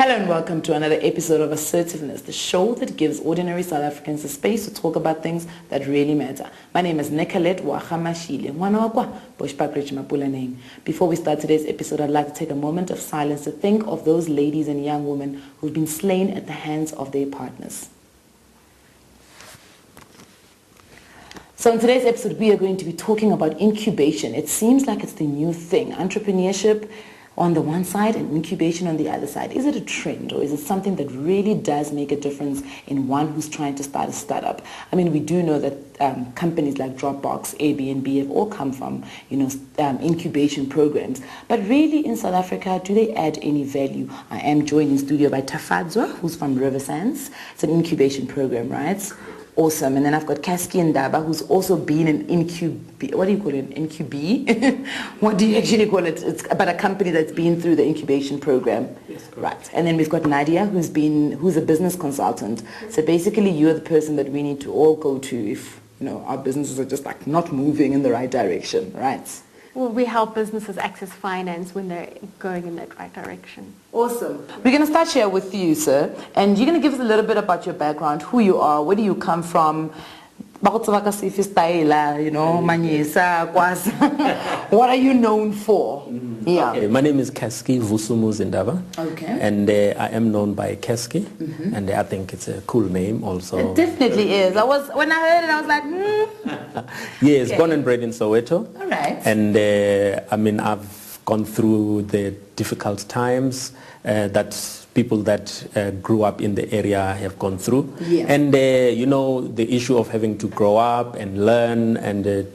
Hello and welcome to another episode of Assertiveness, the show that gives ordinary South Africans the space to talk about things that really matter. My name is Nicolette Wahamashile. Before we start today's episode, I'd like to take a moment of silence to think of those ladies and young women who've been slain at the hands of their partners. So in today's episode, we are going to be talking about incubation. It seems like it's the new thing. Entrepreneurship on the one side and incubation on the other side. Is it a trend, or is it something that really does make a difference in one who's trying to start a startup? I mean, we do know that companies like Dropbox, Airbnb have all come from, incubation programs. But really in South Africa, do they add any value? I am joined in studio by Tafadzwa, who's from Riversands. It's an incubation program, right? Awesome. And then I've got Caskey Ndaba, who's also been an what do you call it? Incubee? What do you actually call it? It's about a company that's been through the incubation program. Yes, correct. Right. And then we've got Nadia, who's a business consultant. So basically you're the person that we need to all go to if, our businesses are just like not moving in the right direction, right? Well, we help businesses access finance when they're going in that right direction. Awesome. We're going to start here with you, sir. And you're going to give us a little bit about your background, who you are, where do you come from, what are you known for? Yeah. Okay, my name is Caskey Ndaba. Okay. And I am known by Caskey. And I think it's a cool name also. It definitely is. When I heard it, I was like, Yes, okay. Born and bred in Soweto. All right. And I've gone through the difficult times that people that grew up in the area have gone through. Yeah. And, the issue of having to grow up and learn and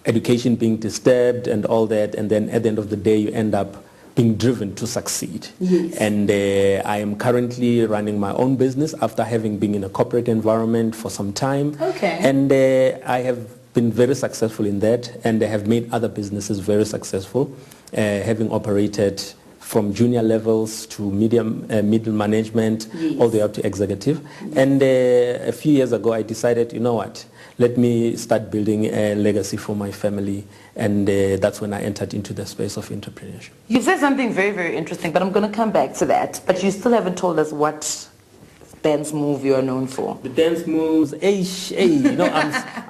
education being disturbed and all that. And then at the end of the day, you end up being driven to succeed. Yes. And I am currently running my own business after having been in a corporate environment for some time. Okay. And I have been very successful in that, and I have made other businesses very successful, having operated from junior levels to middle management, yes, all the way up to executive. And a few years ago, I decided, let me start building a legacy for my family. And that's when I entered into the space of entrepreneurship. You said something very, very interesting, but I'm going to come back to that. But you still haven't told us what dance move you are known for. The dance moves,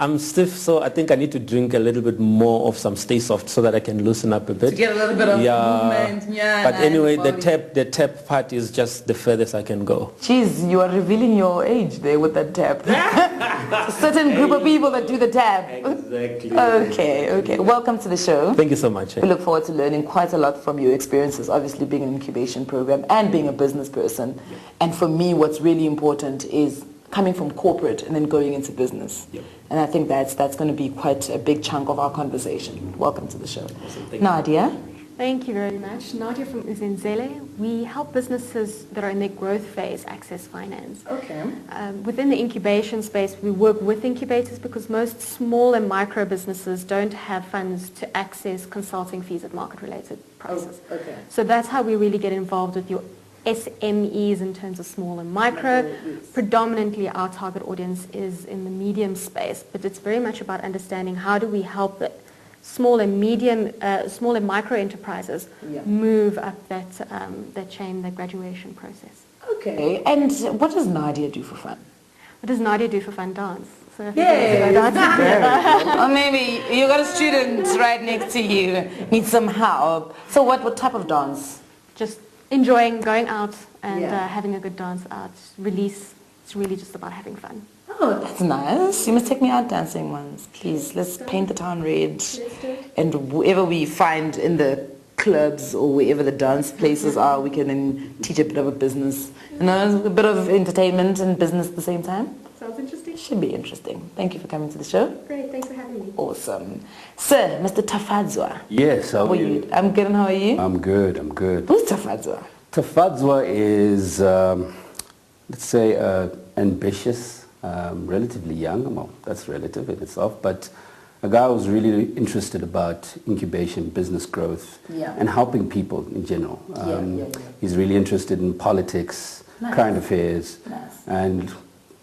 I'm stiff, so I think I need to drink a little bit more of some Stay Soft so that I can loosen up a bit. To get a little bit of movement. Yeah. But anyway, the tap part is just the furthest I can go. Jeez, you are revealing your age there with that tap. A certain group of people that do the tap. Exactly. Okay. Welcome to the show. Thank you so much. We look forward to learning quite a lot from your experiences, obviously being an incubation program and being a business person. Yeah. And for me, what's really important is coming from corporate and then going into business. Yep. And I think that's going to be quite a big chunk of our conversation. Welcome to the show. Awesome. Nadia? Thank you very much. Nadia from Uzenzele. We help businesses that are in their growth phase access finance. Okay. Within the incubation space, we work with incubators because most small and micro businesses don't have funds to access consulting fees at market-related prices. Oh, okay. So that's how we really get involved with your SMEs in terms of small and micro. Yes. Predominantly our target audience is in the medium space, but it's very much about understanding how do we help the small and micro enterprises move up that chain, that graduation process. Okay. And what does Nadia do for fun? What does Nadia do for fun? Dance. So I think Yes. Or maybe you got a student right next to you, need some help. So what type of dance? just enjoying going out and Yeah. having a good dance out. Release. It's really just about having fun. Oh, that's nice. You must take me out dancing once, please. Let's paint the town red. And wherever we find in the clubs or wherever the dance places are, we can then teach a bit of a business. A bit of entertainment and business at the same time. Sounds interesting. Should be interesting. Thank you for coming to the show. Great, thanks for having me. Awesome. Sir, Mr. Tafadzwa. Yes, how are you? I'm good, and how are you? I'm good. Who's Tafadzwa? Tafadzwa is, let's say, ambitious, relatively young. Well, that's relative in itself, but a guy who's really interested about incubation, business growth, and helping people in general. He's really interested in politics, current affairs, and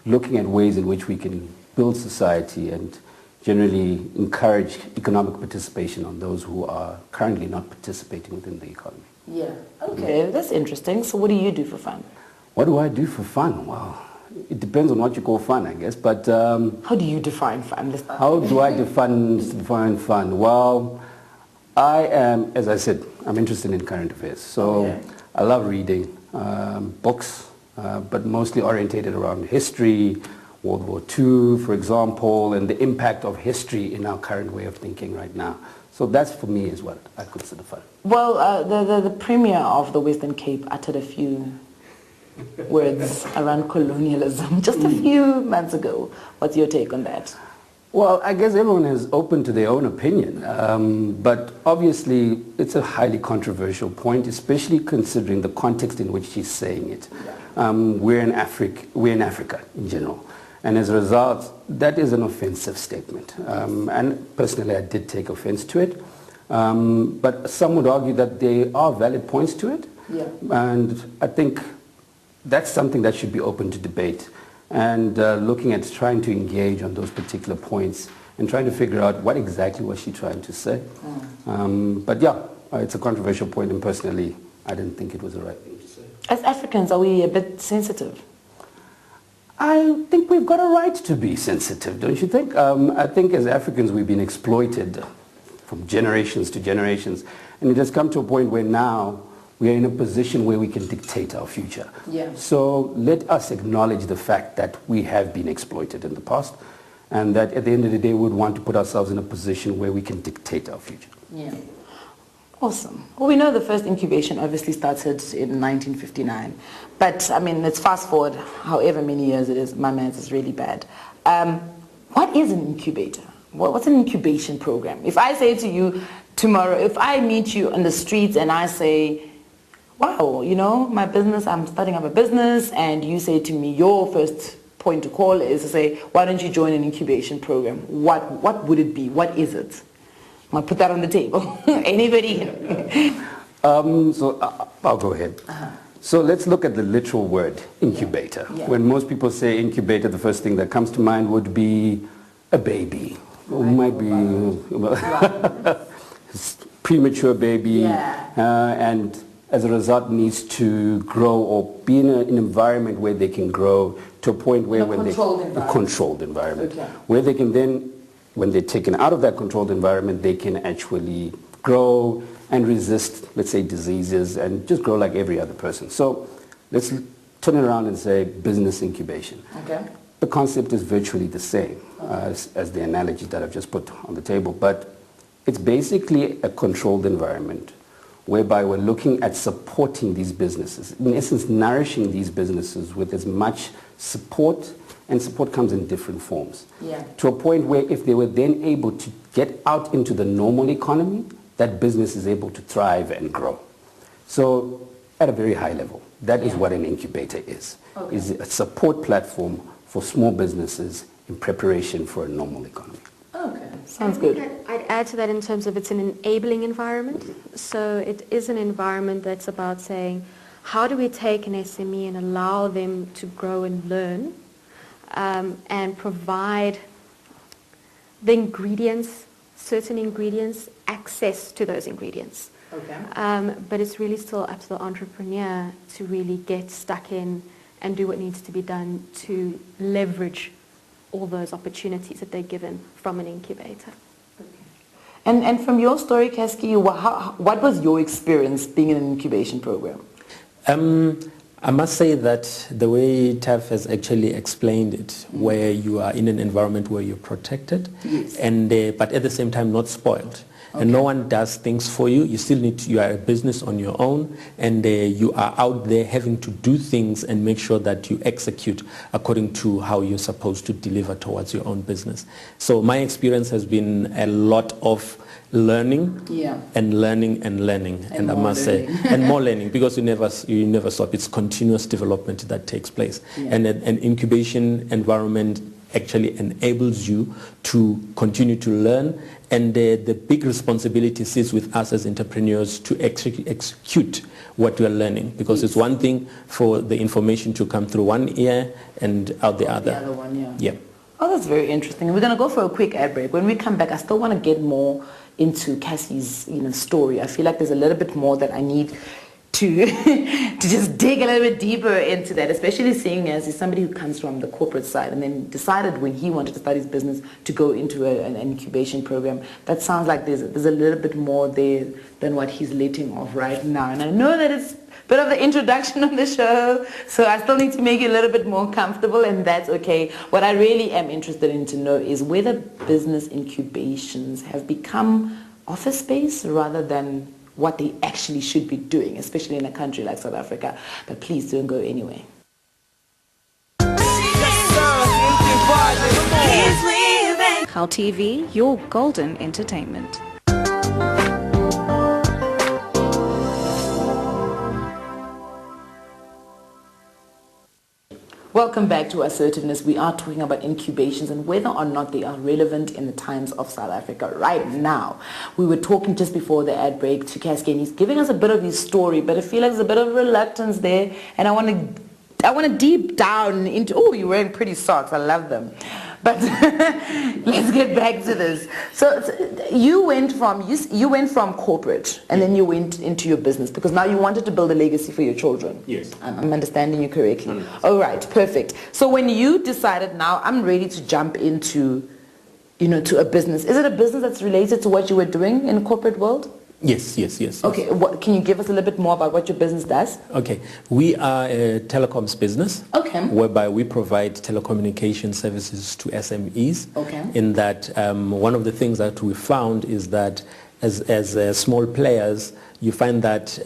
looking at ways in which we can build society and generally encourage economic participation on those who are currently not participating within the economy. Yeah. Okay, that's interesting. So what do you do for fun? What do I do for fun? Well, it depends on what you call fun, I guess. But how do you define fun? How do I define fun? Well, I am, as I said, I'm interested in current affairs. So I love reading books, but mostly orientated around history, World War II, for example, and the impact of history in our current way of thinking right now. So that's, for me, is what I consider fun. Well, the Premier of the Western Cape uttered a few words around colonialism just a few months ago. What's your take on that? Well, I guess everyone is open to their own opinion, but obviously it's a highly controversial point, especially considering the context in which she's saying it. We're in Africa in general, and as a result, that is an offensive statement. And personally, I did take offense to it, but some would argue that there are valid points to it, and I think that's something that should be open to debate. And looking at trying to engage on those particular points and trying to figure out what exactly was she trying to say. But yeah, it's a controversial point, and personally, I didn't think it was the right thing to say. As Africans, are we a bit sensitive? I think we've got a right to be sensitive, don't you think? I think as Africans, we've been exploited from generations to generations, and it has come to a point where now we are in a position where we can dictate our future. So let us acknowledge the fact that we have been exploited in the past, and that at the end of the day we would want to put ourselves in a position where we can dictate our future. Awesome. Well, we know the first incubation obviously started in 1959, but I mean, let's fast forward however many years it is. My maths is really bad. What is an incubator? What's an incubation program? If I say to you tomorrow, if I meet you on the streets and I say, wow, you know, my business, I'm starting up a business, and you say to me, your first point to call is to say, why don't you join an incubation program? What would it be? What is it? I'll put that on the table. Anybody? So I'll go ahead. So let's look at the literal word, incubator. When most people say incubator, the first thing that comes to mind would be a baby. Or might be premature baby, and as a result needs to grow or be in an environment where they can grow to a point where a controlled environment, where they can then, when they're taken out of that controlled environment, they can actually grow and resist, let's say, diseases and just grow like every other person. So let's turn it around and say business incubation. The concept is virtually the same as the analogy that I've just put on the table, but it's basically a controlled environment whereby we're looking at supporting these businesses, in essence nourishing these businesses with as much support, and support comes in different forms, to a point where if they were then able to get out into the normal economy, that business is able to thrive and grow. So at a very high level, that is what an incubator is a support platform for small businesses in preparation for a normal economy. Sounds good. I'd add to that in terms of it's an enabling environment. So it is an environment that's about saying, how do we take an SME and allow them to grow and learn, and provide the ingredients, certain ingredients, access to those ingredients. But it's really still up to the entrepreneur to really get stuck in and do what needs to be done to leverage all those opportunities that they're given from an incubator. And from your story, Caskey, what was your experience being in an incubation program? I must say that the way Taf has actually explained it, where you are in an environment where you're protected, and but at the same time not spoiled. And no one does things for you. You still you are a business on your own, and you are out there having to do things and make sure that you execute according to how you're supposed to deliver towards your own business. So my experience has been a lot of learning and learning and learning, and I must say, and more learning, because you never stop. It's continuous development that takes place, and an incubation environment actually enables you to continue to learn, and the big responsibility sits with us as entrepreneurs to execute what we are learning, because it's one thing for the information to come through one ear and out the other. The other one, Oh, that's very interesting. And we're going to go for a quick ad break. When we come back, I still want to get more into Caskey's, story. I feel like there's a little bit more that I need to to just dig a little bit deeper into that, especially seeing as he's somebody who comes from the corporate side and then decided when he wanted to start his business to go into an incubation program. That sounds like there's a little bit more there than what he's letting off right now. And I know that it's a bit of the introduction of the show, so I still need to make you a little bit more comfortable, and that's okay. What I really am interested in to know is whether business incubations have become office space rather than what they actually should be doing, especially in a country like South Africa. But please don't go anywhere. Gau TV, your golden entertainment. Welcome back to Assertiveness. We are talking about incubations and whether or not they are relevant in the times of South Africa right now. We were talking just before the ad break to Caskey, and he's giving us a bit of his story, but I feel like there's a bit of reluctance there, and I want to deep down into, oh, you're wearing pretty socks, I love them. But let's get back to this. So you went from corporate and then you went into your business because now you wanted to build a legacy for your children. Yes. I'm understanding you correctly. All right, perfect. So when you decided now I'm ready to jump into, to a business, is it a business that's related to what you were doing in the corporate world? Yes. Okay, can you give us a little bit more about what your business does? Okay, we are a telecoms business. Okay. Whereby we provide telecommunication services to SMEs. Okay. In that one of the things that we found is that as small players, you find that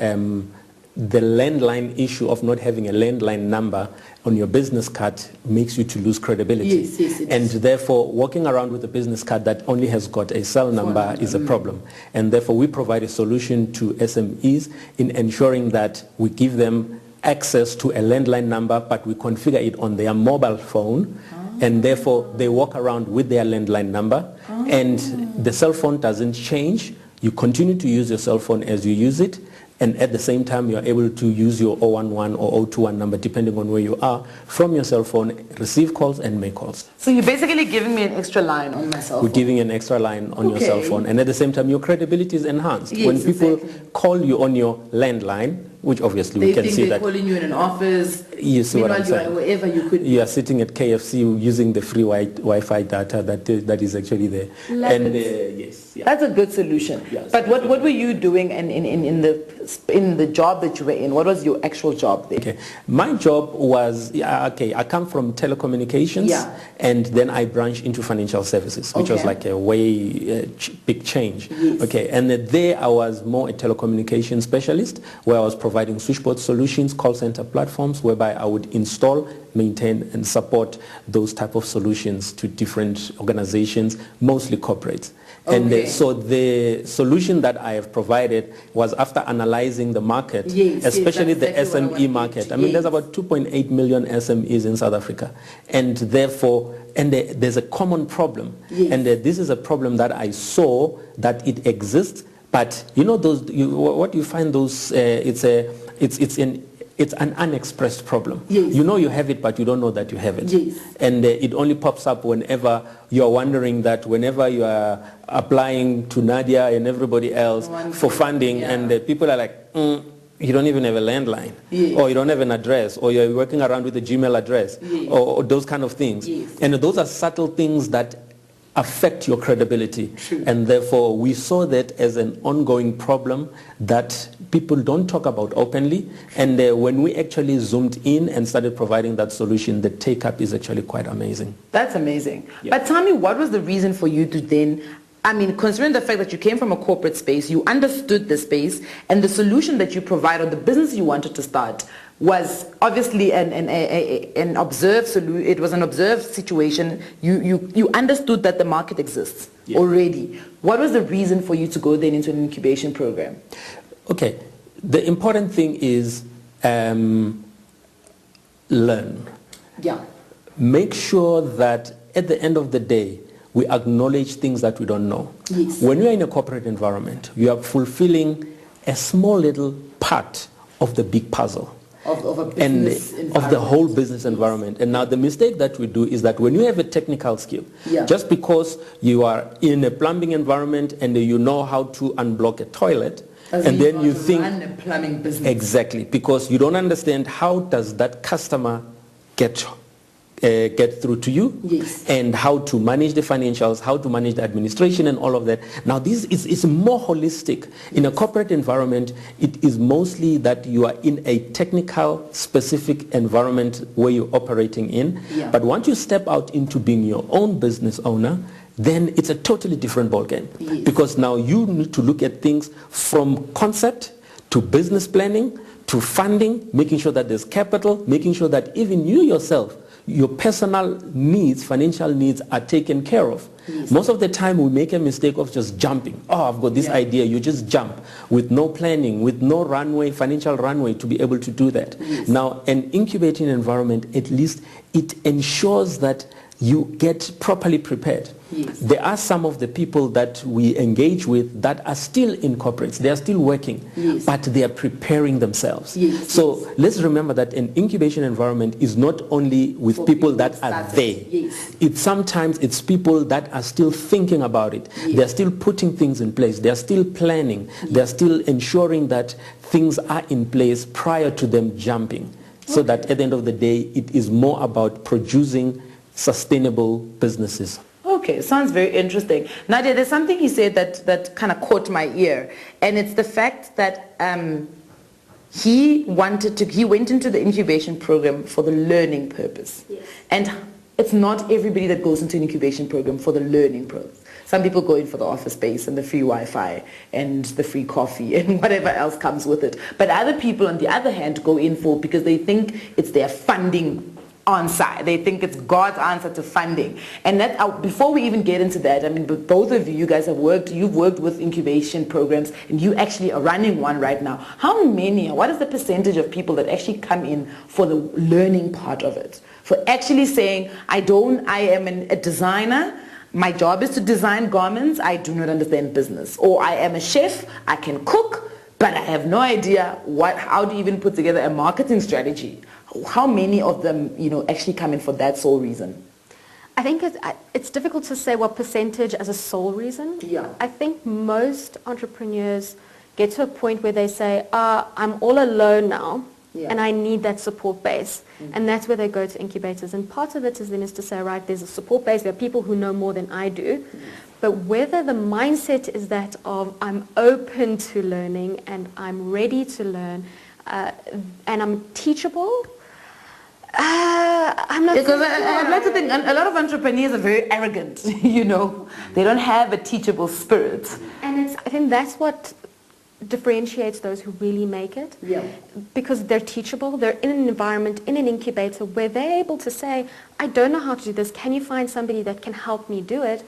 the landline issue of not having a landline number on your business card makes you to lose credibility. Yes, and therefore, walking around with a business card that only has got a cell number is a problem. And therefore, we provide a solution to SMEs in ensuring that we give them access to a landline number, but we configure it on their mobile phone. And therefore, they walk around with their landline number, and the cell phone doesn't change. You continue to use your cell phone as you use it, and at the same time you are able to use your 011 or 021 number depending on where you are from your cell phone, receive calls and make calls. So you're basically giving me an extra line on my cell phone? We're giving you an extra line on your cell phone, and at the same time your credibility is enhanced. Yes, when people exactly. call you on your landline, which obviously we can see that they're calling you in an office. You see what I'm saying? You are wherever you could be. You are sitting at KFC using the free Wi-Fi data that is actually there. Yes, yeah. That's a good solution. Yes. But what were you doing in the job that you were in? What was your actual job there? Okay, my job was I come from telecommunications, and then I branched into financial services, which was like a way big change. Yes. Okay, and there I was more a telecommunications specialist, where I was providing switchboard solutions, call center platforms, whereby I would install, maintain, and support those type of solutions to different organizations, mostly corporates. And so the solution that I have provided was after analyzing the market, especially the SME market. I mean, there's about 2.8 million SMEs in South Africa. And therefore, there's a common problem. And this is a problem that I saw that it exists. But what you find those, it's an unexpressed problem. Yes. You know you have it, but you don't know that you have it. Yes. And it only pops up whenever you're wondering that whenever you are applying to Nadia and everybody else for funding, and people are like, you don't even have a landline, or you don't have an address, or you're working around with a Gmail address, or those kind of things. And those are subtle things that affect your credibility. And therefore we saw that as an ongoing problem that people don't talk about openly, and when we actually zoomed in and started providing that solution, the take-up is actually quite amazing. That's amazing. But tell me, what was the reason for you to then, considering the fact that you came from a corporate space, you understood the space, and the solution that you provided, the business you wanted to start, was obviously an observed solution. It was an observed situation. You understood that the market exists already. What was the reason for you to go then into an incubation program? Okay, the important thing is learn. Make sure that at the end of the day, we acknowledge things that we don't know. When you're in a corporate environment, you are fulfilling a small little part of the big puzzle. of a and business of the whole business environment. And now the mistake that we do is that when you have a technical skill, just because you are in a plumbing environment and you know how to unblock a toilet, and then you think run a plumbing business. Exactly, because you don't understand how does that customer get through to you, and how to manage the financials, how to manage the administration and all of that. Now this is more holistic. In a corporate environment, it is mostly that you are in a technical specific environment where you're operating in. But once you step out into being your own business owner, then it's a totally different ballgame. Because now you need to look at things from concept to business planning to funding, making sure that there's capital, making sure that even you yourself, your personal needs, financial needs are taken care of. Most of the time we make a mistake of just jumping. Oh, I've got this idea. You just jump with no planning, with no runway, financial runway to be able to do that. Now, an incubating environment, at least it ensures that you get properly prepared. There are some of the people that we engage with that are still in corporates. They are still working, but they are preparing themselves. So let's remember that an incubation environment is not only with people that are there. It's sometimes it's people that are still thinking about it. They are still putting things in place. They are still planning. They are still ensuring that things are in place prior to them jumping. So that at the end of the day, it is more about producing sustainable businesses. Okay, sounds very interesting. Nadia, there's something he said that kind of caught my ear, and it's the fact that he went into the incubation program for the learning purpose. And it's not everybody that goes into an incubation program for the learning purpose. Some people go in for the office space and the free Wi-Fi and the free coffee and whatever else comes with it. But other people, on the other hand, go in for because they think it's their funding answer. They think it's God's answer to funding. And that before we even get into that, I mean, but both of you guys you've worked with incubation programs, and you actually are running one right now. What is the percentage of people that actually come in for the learning part of it? For actually saying, I am a designer, my job is to design garments, I do not understand business. Or I am a chef, I can cook, but I have no idea how to even put together a marketing strategy. How many of them, actually come in for that sole reason? I think it's difficult to say what percentage as a sole reason. I think most entrepreneurs get to a point where they say, I'm all alone now, and I need that support base. And that's where they go to incubators. And part of it is to say, right, there's a support base, there are people who know more than I do. But whether the mindset is that of I'm open to learning and I'm ready to learn and I'm teachable, I'm not because I'd like to think a lot of entrepreneurs are very arrogant, they don't have a teachable spirit. And I think that's what differentiates those who really make it, because they're teachable. They're in an environment, in an incubator, where they're able to say, I don't know how to do this, can you find somebody that can help me do it?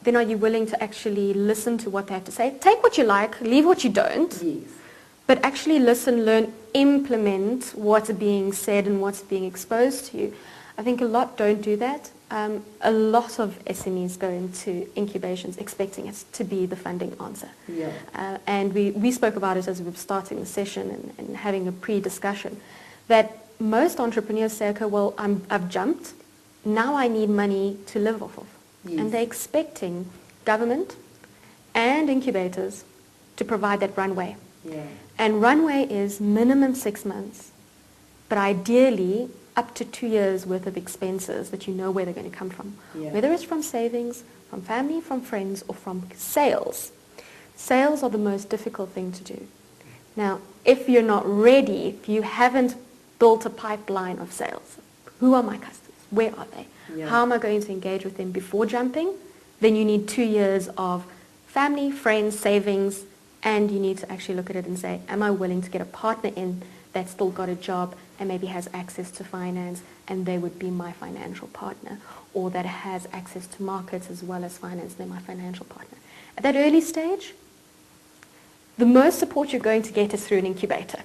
Then are you willing to actually listen to what they have to say? Take what you like, leave what you don't. But actually listen, learn, implement what's being said and what's being exposed to you. I think a lot don't do that. A lot of SMEs go into incubations expecting it to be the funding answer. And we spoke about it as we were starting the session and having a pre-discussion, that most entrepreneurs say, okay, well, I've jumped. Now I need money to live off of. And they're expecting government and incubators to provide that runway. And runway is minimum 6 months, but ideally up to 2 years worth of expenses that you know where they're going to come from. Whether it's from savings, from family, from friends, or from sales. Sales are the most difficult thing to do. Now, if you're not ready, if you haven't built a pipeline of sales, who are my customers? Where are they? How am I going to engage with them before jumping? Then you need 2 years of family, friends, savings, and you need to actually look at it and say, am I willing to get a partner in that's still got a job and maybe has access to finance, and they would be my financial partner, or that has access to markets as well as finance, they're my financial partner. At that early stage, the most support you're going to get is through an incubator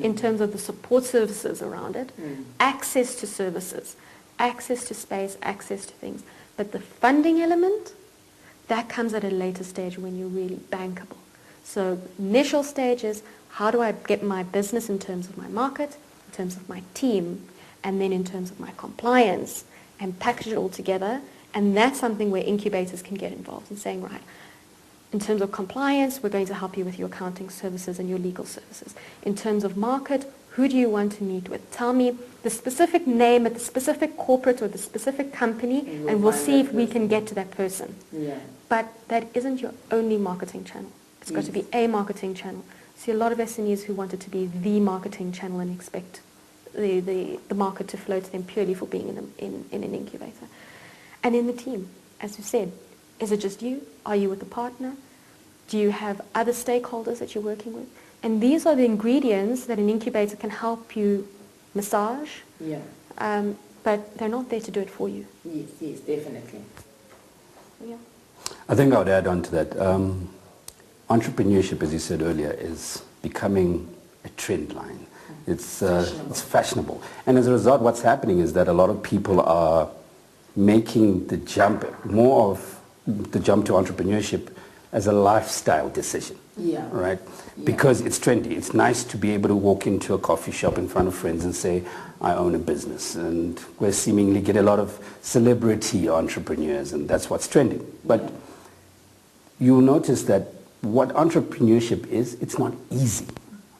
in terms of the support services around it, access to services, access to space, access to things. But the funding element, that comes at a later stage when you're really bankable. So initial stage is, how do I get my business in terms of my market, in terms of my team, and then in terms of my compliance, and package it all together. And that's something where incubators can get involved in saying, right, in terms of compliance, we're going to help you with your accounting services and your legal services. In terms of market, who do you want to meet with? Tell me the specific name at the specific corporate or the specific company, and we'll see if we can get to that person. Yeah. But that isn't your only marketing channel. It's got to be a marketing channel. See a lot of SMEs who want it to be the marketing channel and expect the market to flow to them purely for being in an incubator. And in the team, as you said, is it just you? Are you with a partner? Do you have other stakeholders that you're working with? And these are the ingredients that an incubator can help you massage, but they're not there to do it for you. Yes, definitely. Yeah. I think I would add on to that. Entrepreneurship, as you said earlier, is becoming a trend line. It's fashionable. And as a result, what's happening is that a lot of people are making the jump, more of the jump to entrepreneurship as a lifestyle decision. Yeah. Right? Yeah. Because it's trendy. It's nice to be able to walk into a coffee shop in front of friends and say, I own a business. And we seemingly get a lot of celebrity entrepreneurs, and that's what's trending. But you'll notice that what entrepreneurship is, it's not easy.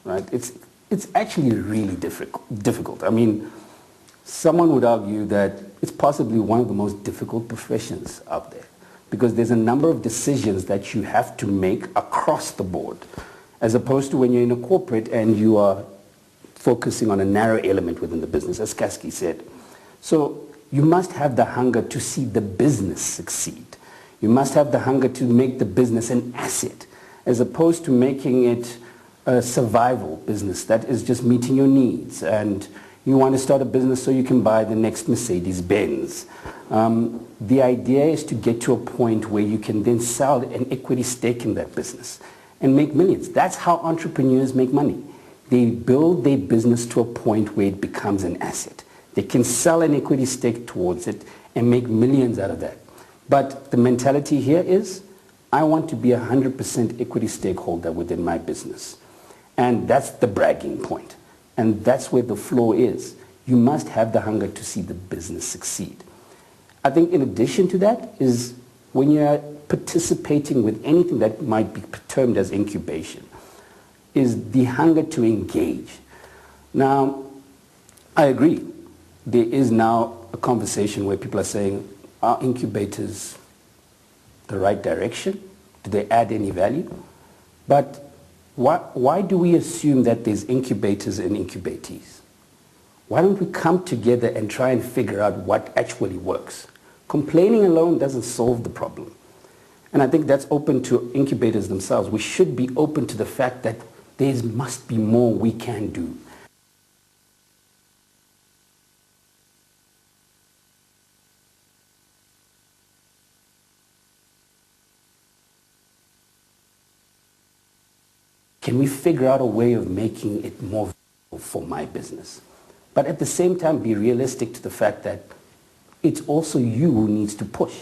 Right? It's actually really difficult. I mean, someone would argue that it's possibly one of the most difficult professions out there, because there's a number of decisions that you have to make across the board, as opposed to when you're in a corporate and you are focusing on a narrow element within the business, as Caskey said. So you must have the hunger to see the business succeed. You must have the hunger to make the business an asset, as opposed to making it a survival business that is just meeting your needs, and you want to start a business so you can buy the next Mercedes-Benz. The idea is to get to a point where you can then sell an equity stake in that business and make millions. That's how entrepreneurs make money. They build their business to a point where it becomes an asset. They can sell an equity stake towards it and make millions out of that. But the mentality here is, I want to be 100% equity stakeholder within my business. And that's the bragging point. And that's where the flaw is. You must have the hunger to see the business succeed. I think in addition to that is when you're participating with anything that might be termed as incubation, is the hunger to engage. Now, I agree. There is now a conversation where people are saying, are incubators the right direction? Do they add any value? But why do we assume that there's incubators and incubatees? Why don't we come together and try and figure out what actually works? Complaining alone doesn't solve the problem. And I think that's open to incubators themselves. We should be open to the fact that there must be more we can do. Can we figure out a way of making it more valuable for my business? But at the same time, be realistic to the fact that it's also you who needs to push.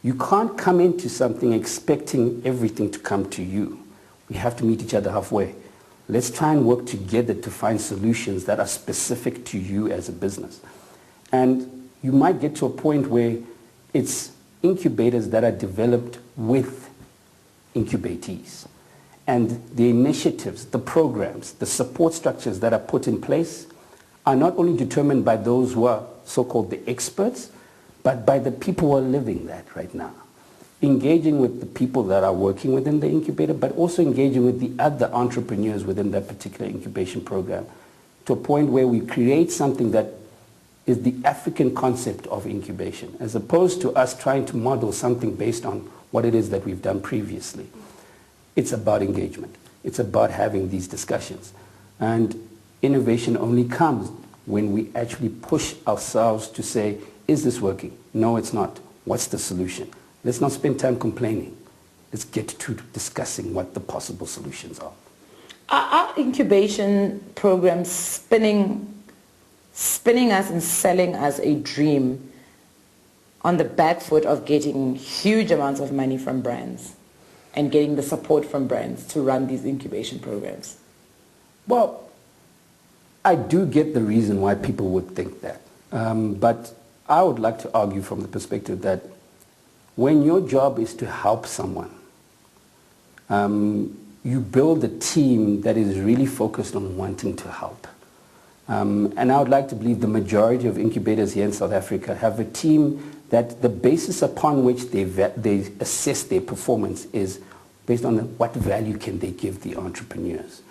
You can't come into something expecting everything to come to you. We have to meet each other halfway. Let's try and work together to find solutions that are specific to you as a business. And you might get to a point where it's incubators that are developed with incubatees. And the initiatives, the programs, the support structures that are put in place are not only determined by those who are so-called the experts, but by the people who are living that right now. Engaging with the people that are working within the incubator, but also engaging with the other entrepreneurs within that particular incubation program, to a point where we create something that is the African concept of incubation, as opposed to us trying to model something based on what it is that we've done previously. It's about engagement. It's about having these discussions. And innovation only comes when we actually push ourselves to say, is this working? No, it's not. What's the solution? Let's not spend time complaining. Let's get to discussing what the possible solutions are. Are incubation programs spinning us and selling us a dream on the back foot of getting huge amounts of money from brands and getting the support from brands to run these incubation programs? Well, I do get the reason why people would think that. But I would like to argue from the perspective that when your job is to help someone, you build a team that is really focused on wanting to help. And I would like to believe the majority of incubators here in South Africa have a team that the basis upon which they assess their performance is based on what value can they give the entrepreneurs.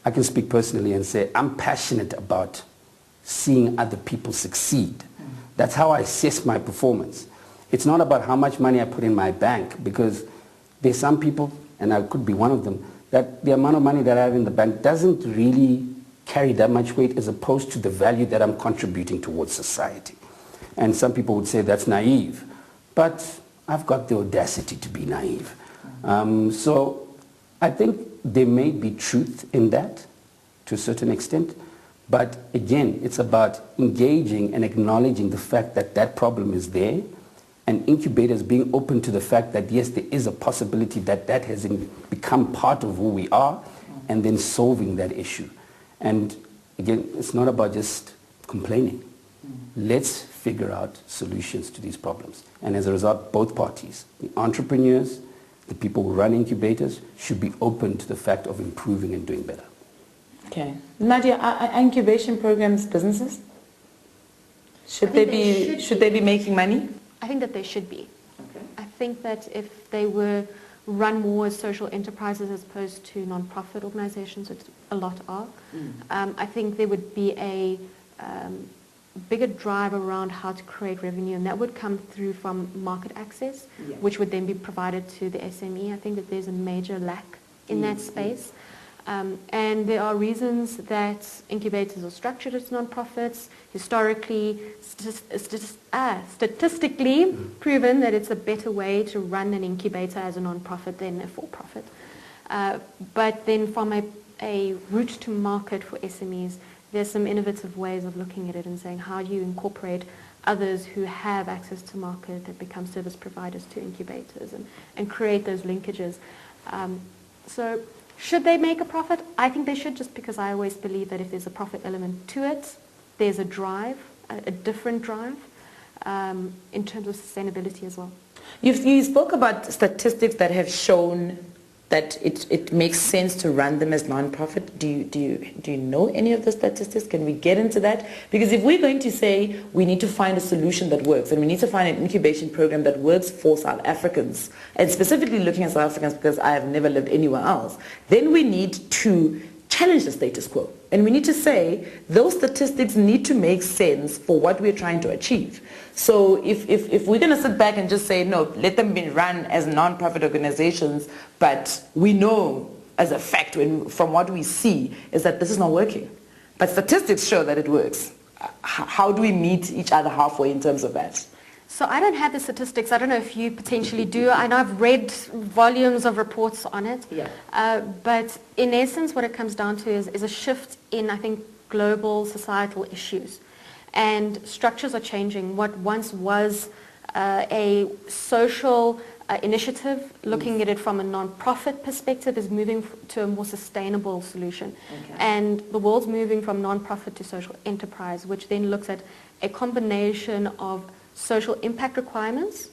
I can speak personally and say I'm passionate about seeing other people succeed. That's how I assess my performance. It's not about how much money I put in my bank, because there's some people, and I could be one of them, that the amount of money that I have in the bank doesn't really carry that much weight as opposed to the value that I'm contributing towards society. And some people would say that's naive, but I've got the audacity to be naive. So I think there may be truth in that to a certain extent, but again, it's about engaging and acknowledging the fact that that problem is there, and incubators being open to the fact that yes, there is a possibility that that has become part of who we are, and then solving that issue. And again, it's not about just complaining. Let's figure out solutions to these problems. And as a result, both parties, the entrepreneurs, the people who run incubators, should be open to the fact of improving and doing better. Okay. Nadia, are incubation programs businesses? Should they be making money? I think that they should be. Okay. I think that if they were run more as social enterprises as opposed to non-profit organizations, which a lot are, I think there would be a bigger drive around how to create revenue, and that would come through from market access, which would then be provided to the SME. I think that there's a major lack in that space. And there are reasons that incubators are structured as non-profits. Historically, statistically proven that it's a better way to run an incubator as a non-profit than a for-profit. But then from a route to market for SMEs, there's some innovative ways of looking at it and saying, how do you incorporate others who have access to market that become service providers to incubators, and create those linkages. So should they make a profit? I think they should, just because I always believe that if there's a profit element to it, there's a drive, a different drive, in terms of sustainability as well. You spoke about statistics that have shown that it makes sense to run them as non-profit. Do you know any of the statistics? Can we get into that? Because if we're going to say we need to find a solution that works, and we need to find an incubation program that works for South Africans, and specifically looking at South Africans because I have never lived anywhere else, then we need to challenge the status quo. And we need to say those statistics need to make sense for what we're trying to achieve. So if we're going to sit back and just say, no, let them be run as non-profit organizations, but we know as a fact from what we see is that this is not working. But statistics show that it works. How do we meet each other halfway in terms of that? So I don't have the statistics. I don't know if you potentially do. I know I've read volumes of reports on it. Yeah. But in essence, what it comes down to is a shift in, I think, global societal issues. And structures are changing. What once was a social initiative, looking at it from a non-profit perspective, is moving to a more sustainable solution. Okay. And the world's moving from non-profit to social enterprise, which then looks at a combination of social impact requirements,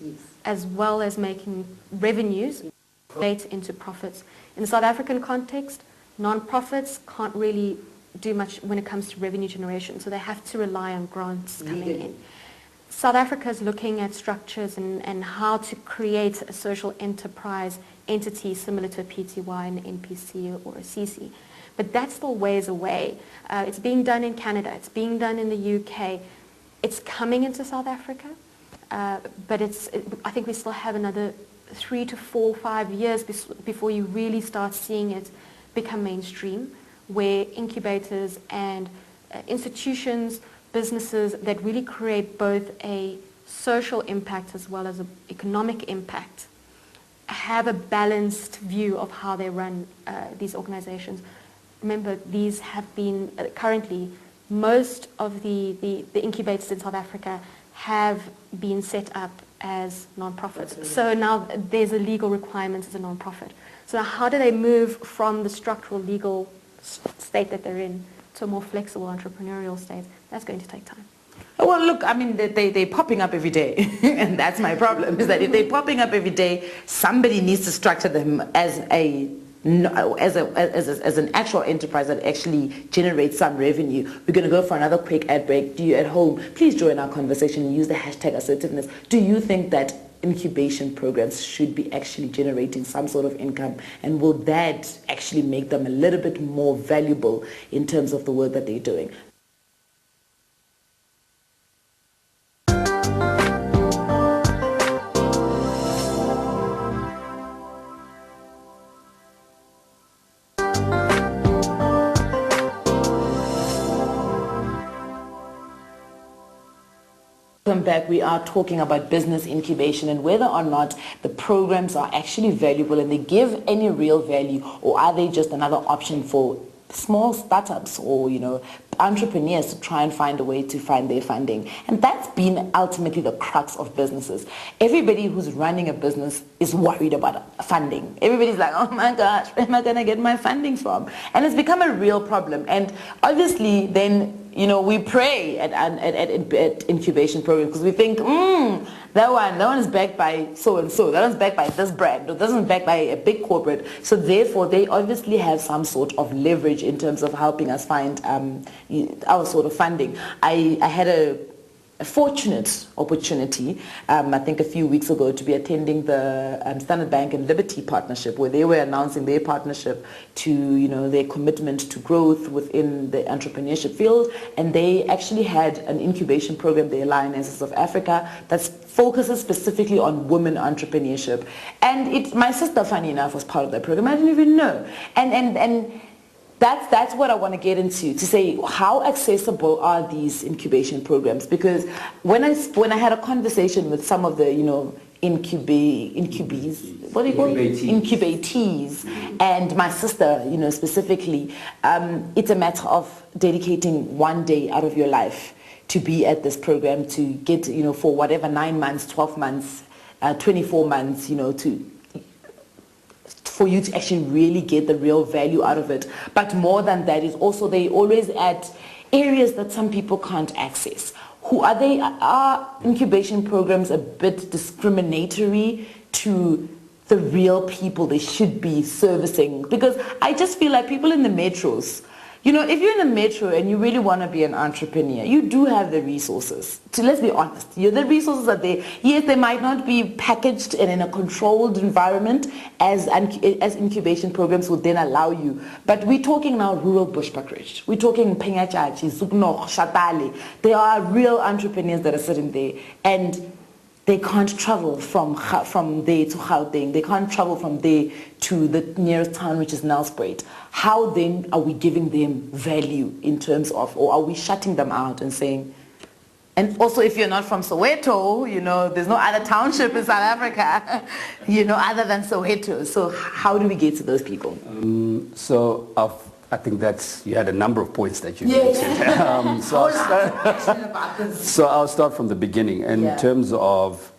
as well as making revenues relate into profits. In the South African context, non-profits can't really do much when it comes to revenue generation, so they have to rely on grants coming in. South Africa is looking at structures and how to create a social enterprise entity similar to a PTY, an NPC, or a CC. But that's still ways away. It's being done in Canada. It's being done in the UK. It's coming into South Africa, but I think we still have another 3 to 4, 5 years before you really start seeing it become mainstream, where incubators and institutions, businesses that really create both a social impact as well as an economic impact have a balanced view of how they run these organizations. Remember, these have been currently, most of the incubators in South Africa have been set up as non-profits. So now there's a legal requirement as a non-profit. So how do they move from the structural legal state that they're in to a more flexible entrepreneurial state, that's going to take time. Well, look, I mean, they're popping up every day. And that's my problem, is that if they're popping up every day, somebody needs to structure them as an actual enterprise that actually generates some revenue. We're going to go for another quick ad break. Do you at home, please join our conversation and use the hashtag assertiveness. Do you think that incubation programs should be actually generating some sort of income, and will that actually make them a little bit more valuable in terms of the work that they're doing? Welcome back. We are talking about business incubation and whether or not the programs are actually valuable and they give any real value, or are they just another option for small startups or, you know, entrepreneurs to try and find a way to find their funding. And that's been ultimately the crux of businesses. Everybody who's running a business is worried about funding. Everybody's like, oh my gosh, where am I going to get my funding from? And it's become a real problem. And obviously then, you know, we pray at incubation programs because we think, that one is backed by so-and-so, that one's backed by this brand, or this one's backed by a big corporate. So therefore, they obviously have some sort of leverage in terms of helping us find our sort of funding. I had a fortunate opportunity, I think a few weeks ago, to be attending the Standard Bank and Liberty partnership, where they were announcing their partnership to, you know, their commitment to growth within the entrepreneurship field. And they actually had an incubation program, the Alliances of Africa, that focuses specifically on women entrepreneurship. And my sister, funny enough, was part of that program. I didn't even know. And that's what I want to get into, to say how accessible are these incubation programs? Because when I had a conversation with some of the, you know, incubatees, what do you call it? Incubatees, and my sister, you know, specifically, it's a matter of dedicating one day out of your life to be at this program, to get, you know, for whatever, 9 months, 12 months, 24 months, you know, for you to actually really get the real value out of it. But more than that is also they always add areas that some people can't access. Are incubation programs a bit discriminatory to the real people they should be servicing? Because I just feel like people in the metros, you know, if you're in the metro and you really want to be an entrepreneur, you do have the resources. So let's be honest. The resources are there. Yes, they might not be packaged and in a controlled environment as incubation programs would then allow you. But we're talking now rural Bushbuckridge. We're talking Penyachachi, Zuknoch, Shatali. There are real entrepreneurs that are sitting there, and they can't travel from there to Gauteng. They can't travel from there to the nearest town, which is Nelspruit. How then are we giving them value in terms of, or are we shutting them out and saying, and also if you're not from Soweto, you know, there's no other township in South Africa, you know, other than Soweto. So how do we get to those people? I think you had a number of points that you mentioned. So I'll start from the beginning. In terms of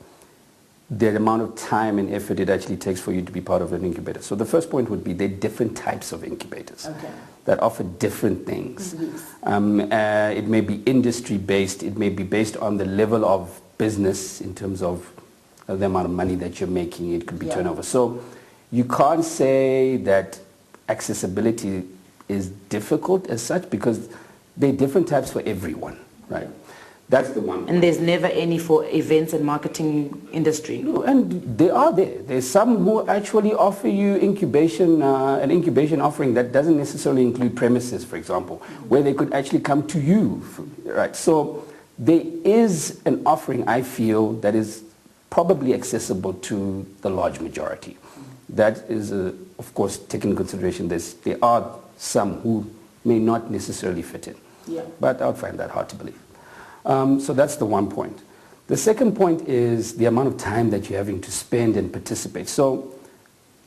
the amount of time and effort it actually takes for you to be part of an incubator. So the first point would be there are different types of incubators that offer different things. It may be industry-based. It may be based on the level of business in terms of the amount of money that you're making. It could be turnover. So you can't say that accessibility is difficult as such, because there are different types for everyone, right? That's the one. And there's never any for events and marketing industry. No, and they are there. There's some who actually offer you incubation, an incubation offering that doesn't necessarily include premises, for example, where they could actually come to you, right? So there is an offering, I feel, that is probably accessible to the large majority. That is, of course, taken into consideration. There are some who may not necessarily fit in. But I would find that hard to believe. So that's the one point. The second point is the amount of time that you're having to spend and participate. So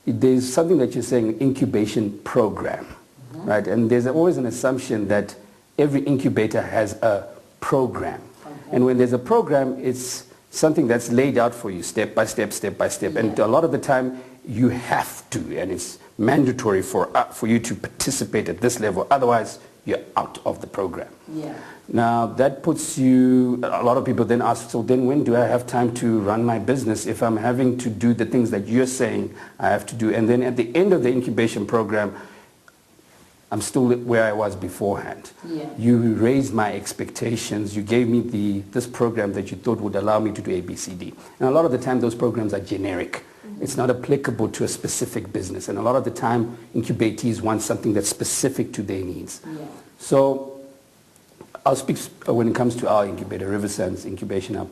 there's something that you're saying, incubation program, right? And there's always an assumption that every incubator has a program. And when there's a program, it's something that's laid out for you step by step, step by step. And a lot of the time, you have to, and it's mandatory for you to participate at this level. Otherwise, you're out of the program. Yeah. Now that puts you, a lot of people then ask, so then when do I have time to run my business if I'm having to do the things that you're saying I have to do? And then at the end of the incubation program, I'm still where I was beforehand. Yeah. You raised my expectations. You gave me this program that you thought would allow me to do A, B, C, D. And a lot of the time those programs are generic. It's not applicable to a specific business. And a lot of the time incubatees want something that's specific to their needs. Yeah. So I'll speak when it comes to our incubator, Riversands Incubation Hub.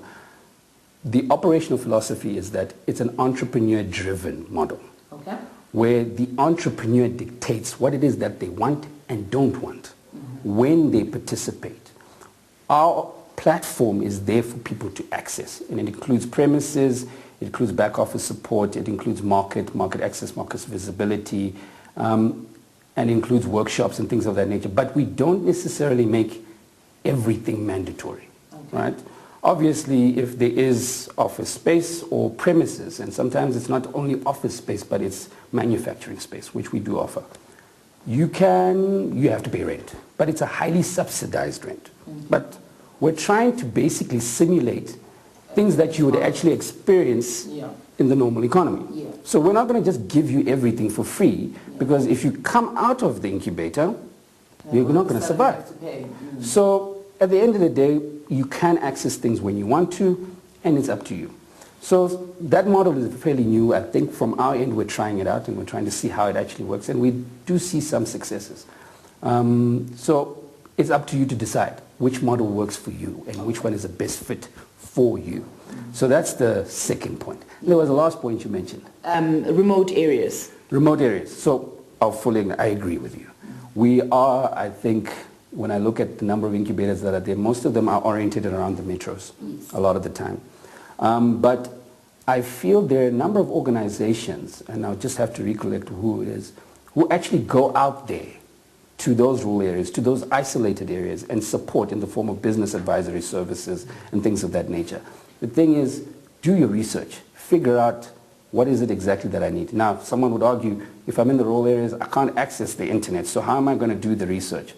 The operational philosophy is that it's an entrepreneur-driven model. Okay. Where the entrepreneur dictates what it is that they want and don't want when they participate. Our platform is there for people to access, and it includes premises, it includes back office support, it includes market access, market visibility, and includes workshops and things of that nature. But we don't necessarily make everything mandatory, right? Obviously, if there is office space or premises, and sometimes it's not only office space, but it's manufacturing space, which we do offer, you have to pay rent, but it's a highly subsidized rent. But we're trying to basically simulate things that you would actually experience in the normal economy. Yeah. So we're not going to just give you everything for free, because if you come out of the incubator, you're not going to survive. So at the end of the day, you can access things when you want to, and it's up to you. So that model is fairly new. I think from our end, we're trying it out, and we're trying to see how it actually works, and we do see some successes. So it's up to you to decide which model works for you and which one is the best fit for you. So that's the second point. There was a last point you mentioned. Remote areas. Remote areas. So I agree with you. We are, I think, when I look at the number of incubators that are there, most of them are oriented around the metros a lot of the time. But I feel there are a number of organizations, and I'll just have to recollect who it is, who actually go out there to those rural areas, to those isolated areas, and support in the form of business advisory services and things of that nature. The thing is, do your research. Figure out what is it exactly that I need. Now, someone would argue, if I'm in the rural areas, I can't access the internet, so how am I going to do the research?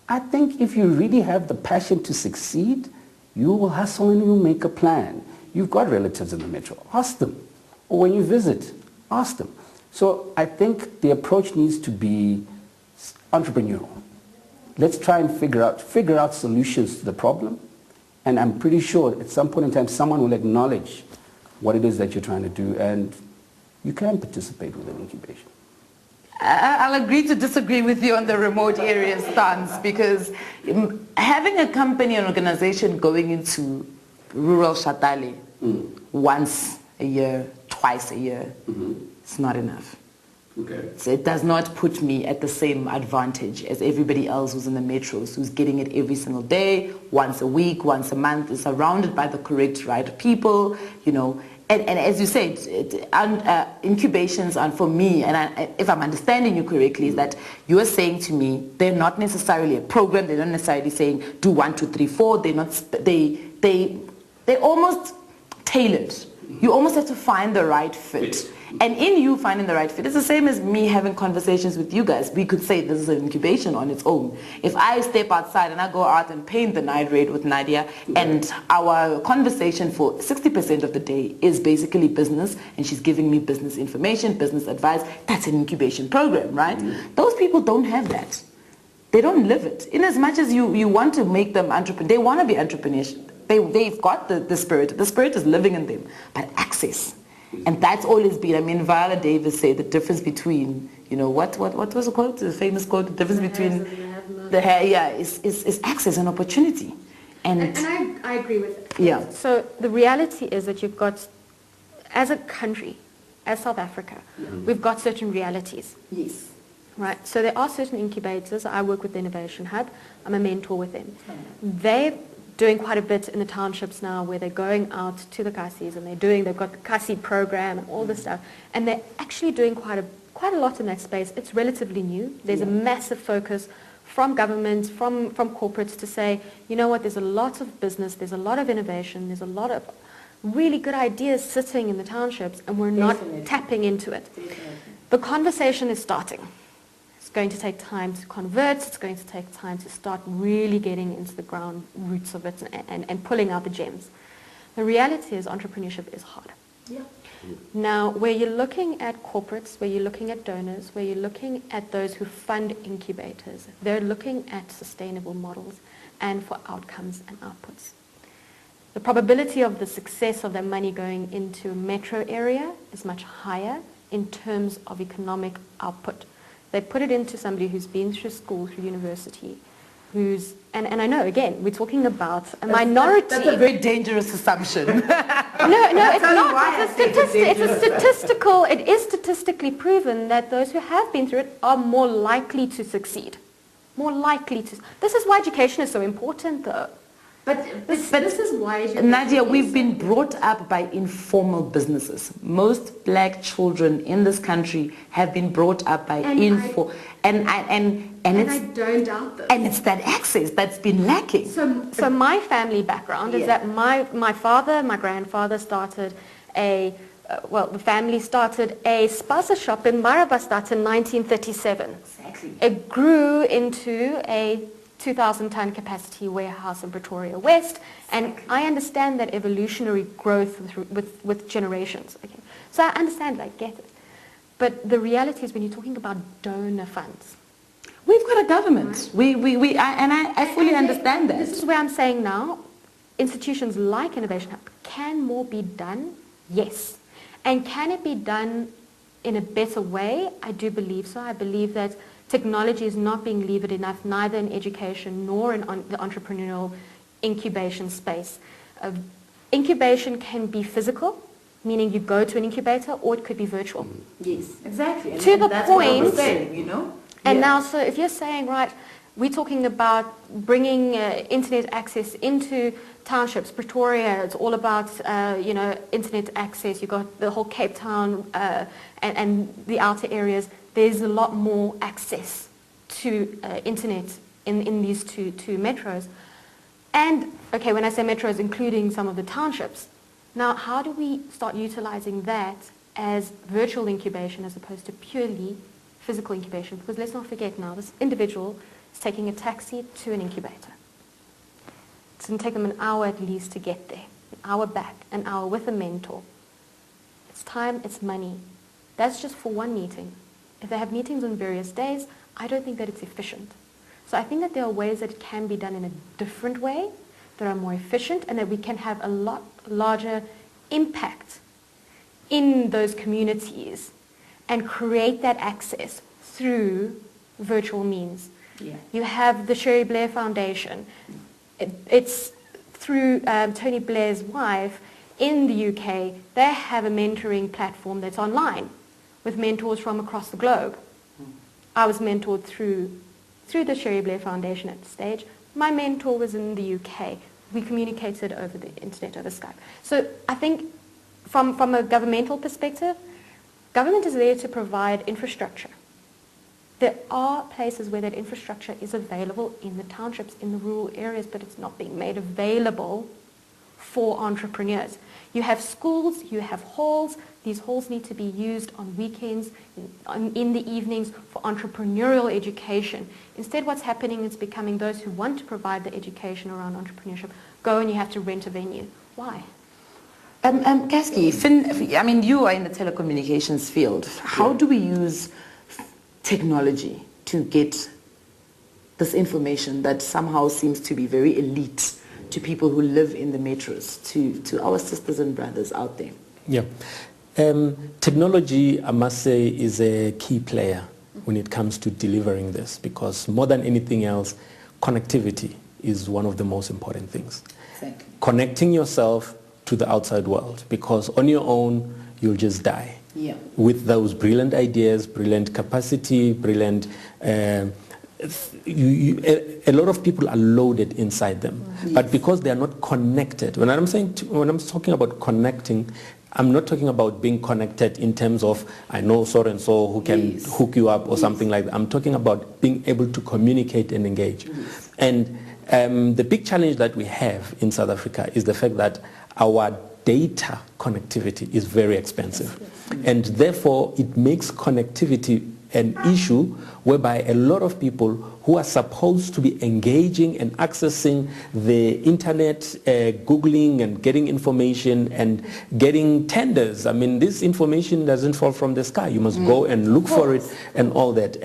I think if you really have the passion to succeed, you will hustle and you'll make a plan. You've got relatives in the metro. Ask them. Or when you visit, ask them. So I think the approach needs to be entrepreneurial. Let's try and figure out solutions to the problem. And I'm pretty sure at some point in time, someone will acknowledge what it is that you're trying to do, and you can participate with an incubation. I'll agree to disagree with you on the remote area stance, because having a company, an organization going into rural Shatale once a year, twice a year, it's not enough. Okay. So it does not put me at the same advantage as everybody else who's in the metros, who's getting it every single day, once a week, once a month, is surrounded by the correct right people, you know. And as you said, incubations are for me, and if I'm understanding you correctly, is that you are saying to me they're not necessarily a program. They're not necessarily saying do 1, 2, 3, 4. They're not. They're almost tailored. You almost have to find the right fit. And in you finding the right fit, it's the same as me having conversations with you guys. We could say this is an incubation on its own. If I step outside and I go out and paint the night raid with Nadia, and our conversation for 60% of the day is basically business, and she's giving me business information, business advice, that's an incubation program, right? Those people don't have that. They don't live it. In as much as you want to make them entrepreneurs, they want to be entrepreneurs. They've got the spirit. The spirit is living in them, but access. And that's always been, I mean, Viola Davis said the difference between, you know, what was the quote, the famous quote, the difference between the hair, is access and opportunity. And I agree with it. Yeah. So the reality is that you've got, as a country, as South Africa, we've got certain realities. Yes. Right, so there are certain incubators. I work with the Innovation Hub. I'm a mentor with them. They're doing quite a bit in the townships now, where they're going out to the Kassis, and they've got the Kassi program and all this stuff, and they're actually doing quite a lot in that space. It's relatively new. There's a massive focus from government, from corporates to say, you know what, there's a lot of business, there's a lot of innovation, there's a lot of really good ideas sitting in the townships, and we're not tapping into it. The conversation is starting. going to take time to convert. It's going to take time to start really getting into the ground roots of it and pulling out the gems. The reality is entrepreneurship is hard. Yeah. Now, where you're looking at corporates, where you're looking at donors, where you're looking at those who fund incubators, they're looking at sustainable models and for outcomes and outputs. The probability of the success of that money going into a metro area is much higher in terms of economic output. They put it into somebody who's been through school, through university, who's, and I know, again, we're talking about a minority. That's a very dangerous assumption. No, it's not. It is statistically proven that those who have been through it are more likely to succeed. More likely to. This is why education is so important, though. But This is why Nadia, we've been brought up by informal businesses. Most black children in this country have been brought up by And I don't doubt this. And it's that access that's been lacking. So my family background is that my father, my grandfather started the family started a spaza shop in Marabastad in 1937. Exactly. It grew into a 2,000-ton capacity warehouse in Pretoria West, and I understand that evolutionary growth with generations. Okay. So I understand it, I get it. But the reality is when you're talking about donor funds, We've got a government. Right. I fully understand that. This is where I'm saying now, institutions like Innovation Hub, can more be done? Yes. And can it be done in a better way? I do believe so. I believe that technology is not being levered enough, neither in education nor in the entrepreneurial incubation space. Incubation can be physical, meaning you go to an incubator, or it could be virtual. Yes, exactly. To the that's what I was point, saying, you know? And Yeah. now, so if you're saying, right, we're talking about bringing internet access into townships, Pretoria, it's all about, internet access. You've got the whole Cape Town and the outer areas. There's a lot more access to internet in these two metros. And, okay, when I say metros, including some of the townships. Now, how do we start utilizing that as virtual incubation as opposed to purely physical incubation? Because let's not forget now, this individual is taking a taxi to an incubator. It's going to take them an hour at least to get there, an hour back, an hour with a mentor. It's time, it's money. That's just for one meeting. If they have meetings on various days, I don't think that it's efficient. So I think that there are ways that it can be done in a different way, that are more efficient, and that we can have a lot larger impact in those communities and create that access through virtual means. Yeah. You have the Sherry Blair Foundation. It's through Tony Blair's wife in the UK. They have a mentoring platform that's online with mentors from across the globe. I was mentored through the Sherry Blair Foundation at the stage. My mentor was in the UK. We communicated over the internet, over Skype. So I think from a governmental perspective, government is there to provide infrastructure. There are places where that infrastructure is available in the townships, in the rural areas, but it's not being made available for entrepreneurs. You have schools, you have halls. These halls need to be used on weekends, in the evenings for entrepreneurial education. Instead, what's happening is becoming those who want to provide the education around entrepreneurship go and you have to rent a venue. Why? Caskey, you are in the telecommunications field. How do we use technology to get this information that somehow seems to be very elite to people who live in the metros, to our sisters and brothers out there? Yeah. Technology, I must say, is a key player when it comes to delivering this, because more than anything else, connectivity is one of the most important things. Exactly. Connecting yourself to the outside world, because on your own, you'll just die. Yeah. With those brilliant ideas, brilliant capacity, brilliant... a lot of people are loaded inside them, yes. But because they are not connected, when I'm talking about connecting, I'm not talking about being connected in terms of I know so and so who can yes. hook you up or yes. something like that. I'm talking about being able to communicate and engage. Yes. And the big challenge that we have in South Africa is the fact that our data connectivity is very expensive. Yes. And therefore, it makes connectivity an issue whereby a lot of people who are supposed to be engaging and accessing the internet, Googling and getting information and getting tenders. I mean, this information doesn't fall from the sky. You must go and look for it and all that.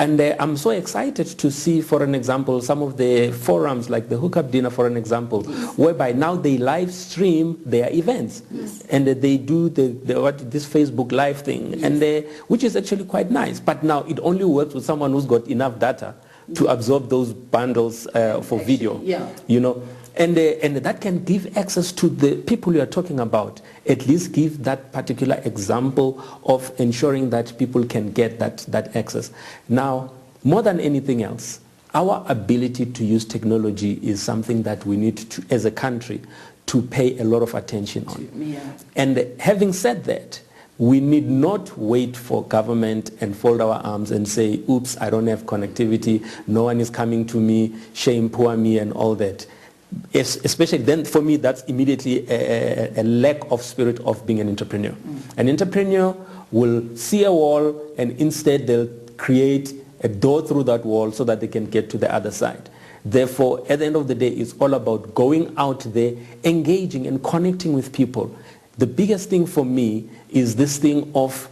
And I'm so excited to see, for an example, some of the forums like the Hookup Dinner, for an example, whereby now they live stream their events. And they do this Facebook Live thing, and which is actually quite nice. But now it only works with someone who's got enough data to absorb those bundles for video. You know. And that can give access to the people you are talking about, at least give that particular example of ensuring that people can get that access. Now, more than anything else, our ability to use technology is something that we need to, as a country, to pay a lot of attention on. And having said that, we need not wait for government and fold our arms and say, oops, I don't have connectivity, no one is coming to me, shame, poor me, and all that. Especially then, for me, that's immediately a lack of spirit of being an entrepreneur. An entrepreneur will see a wall and instead they'll create a door through that wall so that they can get to the other side. Therefore, at the end of the day, it's all about going out there, engaging and connecting with people. The biggest thing for me is this thing of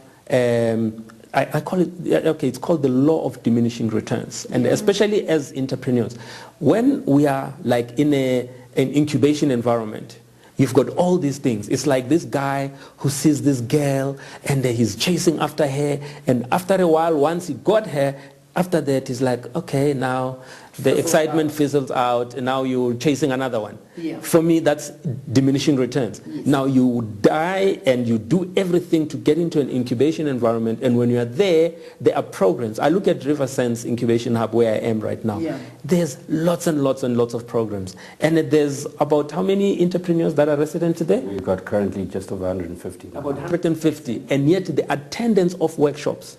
I call it, okay, it's called the law of diminishing returns. And especially as entrepreneurs, when we are like in an incubation environment, you've got all these things. It's like this guy who sees this girl and he's chasing after her. And after a while, once he got her, after that, he's like, okay, now the excitement fizzles out and now you're chasing another one. For me, that's diminishing returns. Now you die and you do everything to get into an incubation environment, and when you are there are programs. I look at Riversands Incubation Hub where I am right now. There's lots and lots and lots of programs. And there's about how many entrepreneurs that are resident today? We've got currently just over 150 now. About 150. And yet the attendance of workshops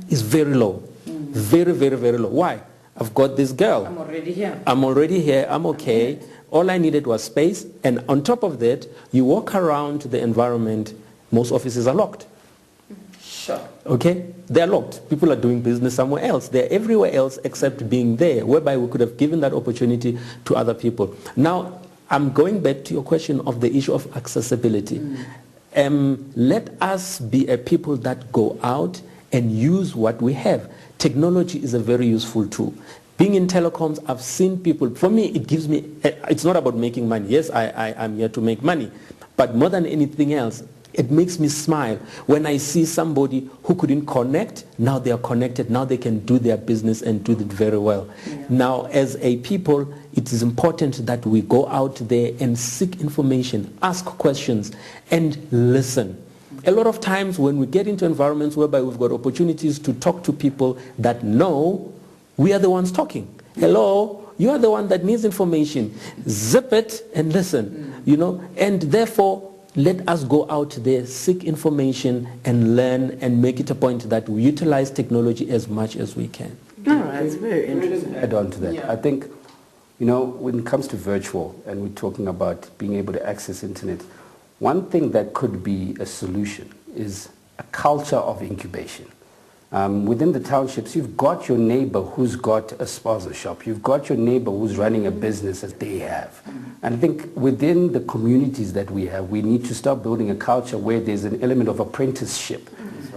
is very low. Very, very, very low. Why? I've got this girl. I'm already here. I'm okay. All I needed was space. And on top of that, you walk around the environment, most offices are locked. Okay? They're locked. People are doing business somewhere else. They're everywhere else except being there, whereby we could have given that opportunity to other people. Now, I'm going back to your question of the issue of accessibility. Let us be a people that go out and use what we have. Technology is a very useful tool. Being in telecoms, I've seen people, for me, it gives me, it's not about making money. Yes, I'm here to make money. But more than anything else, it makes me smile when I see somebody who couldn't connect, now they are connected, now they can do their business and do it very well. Now, as a people, it is important that we go out there and seek information, ask questions, and listen. A lot of times when we get into environments whereby we've got opportunities to talk to people that know, we are the ones talking. Hello, you are the one that needs information. Zip it and listen, you know, and therefore let us go out there, seek information and learn and make it a point that we utilize technology as much as we can. All right, it's very interesting. Add on to that. I think, you know, when it comes to virtual and we're talking about being able to access internet, one thing that could be a solution is a culture of incubation. Within the townships, you've got your neighbor who's got a spaza shop. You've got your neighbor who's running a business that they have. And I think within the communities that we have, we need to start building a culture where there's an element of apprenticeship.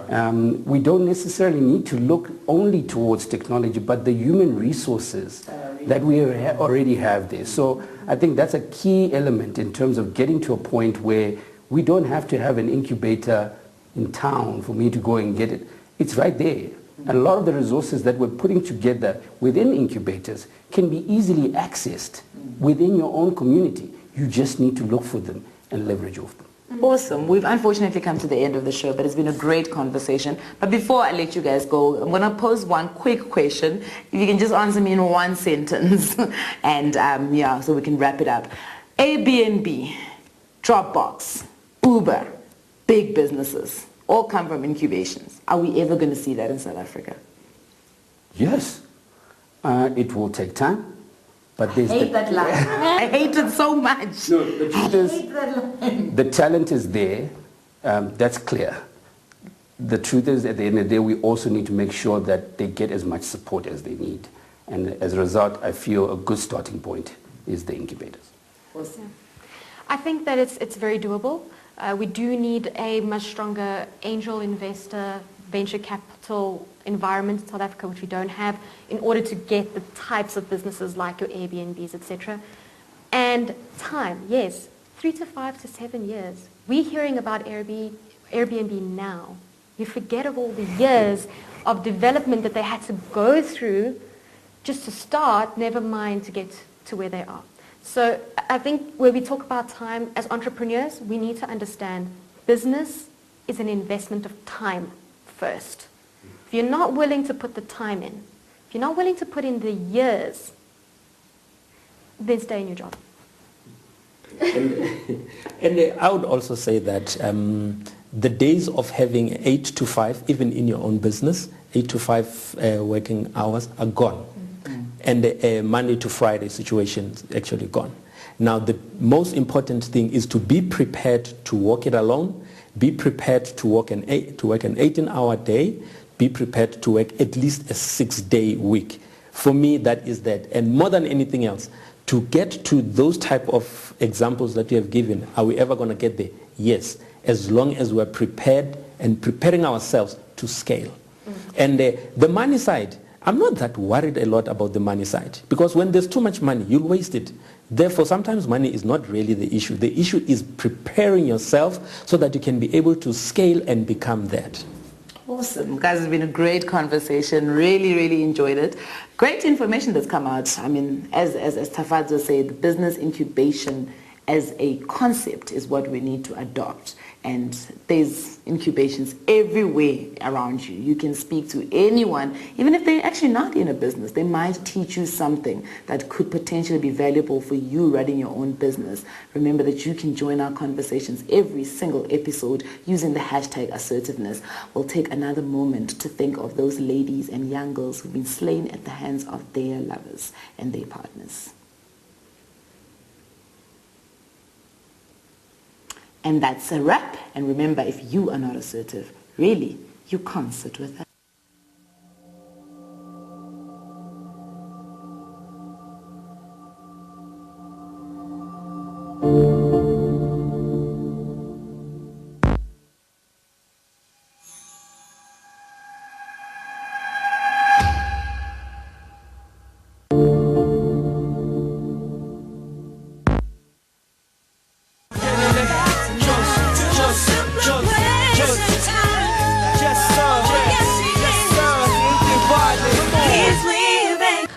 We don't necessarily need to look only towards technology, but the human resources that we already have there. So I think that's a key element in terms of getting to a point where we don't have to have an incubator in town for me to go and get it. It's right there. And a lot of the resources that we're putting together within incubators can be easily accessed within your own community. You just need to look for them and leverage off them. Awesome. We've unfortunately come to the end of the show, but it's been a great conversation. But before I let you guys go, I'm going to pose one quick question. If you can just answer me in one sentence, and yeah, so we can wrap it up. Airbnb, Dropbox, Uber, big businesses, all come from incubations. Are we ever going to see that in South Africa? Yes. It will take time. But I hate that line. I hate it so much. No, the truth is, I hate that line. the talent is there. That's clear. the truth is, at the end of the day, we also need to make sure that they get as much support as they need. And as a result, I feel a good starting point is the incubators. Awesome. I think that it's very doable. We do need a much stronger angel investor, venture capital environment in South Africa, which we don't have, in order to get the types of businesses like your Airbnbs, etc. And time, yes, 3 to 5 to 7 years. We're hearing about Airbnb now. You forget of all the years of development that they had to go through just to start, never mind to get to where they are. So I think when we talk about time as entrepreneurs, we need to understand business is an investment of time first. If you're not willing to put the time in, if you're not willing to put in the years, then stay in your job. And I would also say that the days of having 8 to 5, even in your own business, 8 to 5 working hours are gone. And the Monday to Friday situation is actually gone. Now, the most important thing is to be prepared to work it alone, be prepared to work an 18-hour day, be prepared to work at least a 6-day week. For me, that is that. And more than anything else, to get to those type of examples that you have given, are we ever going to get there? Yes, as long as we're prepared and preparing ourselves to scale. And the money side, I'm not that worried a lot about the money side, because when there's too much money, you'll waste it. Therefore, sometimes money is not really the issue. The issue is preparing yourself so that you can be able to scale and become that. Awesome. Guys, it's been a great conversation. Really, really enjoyed it. Great information that's come out. I mean, as Tafadzwa said, business incubation as a concept is what we need to adopt. And there's incubations everywhere around you. You can speak to anyone, even if they're actually not in a business. They might teach you something that could potentially be valuable for you running your own business. Remember that you can join our conversations every single episode using the hashtag assertiveness. We'll take another moment to think of those ladies and young girls who've been slain at the hands of their lovers and their partners. And that's a wrap. And remember, if you are not assertive, really, you can't sit with us.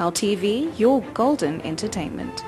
Gau TV, your golden entertainment.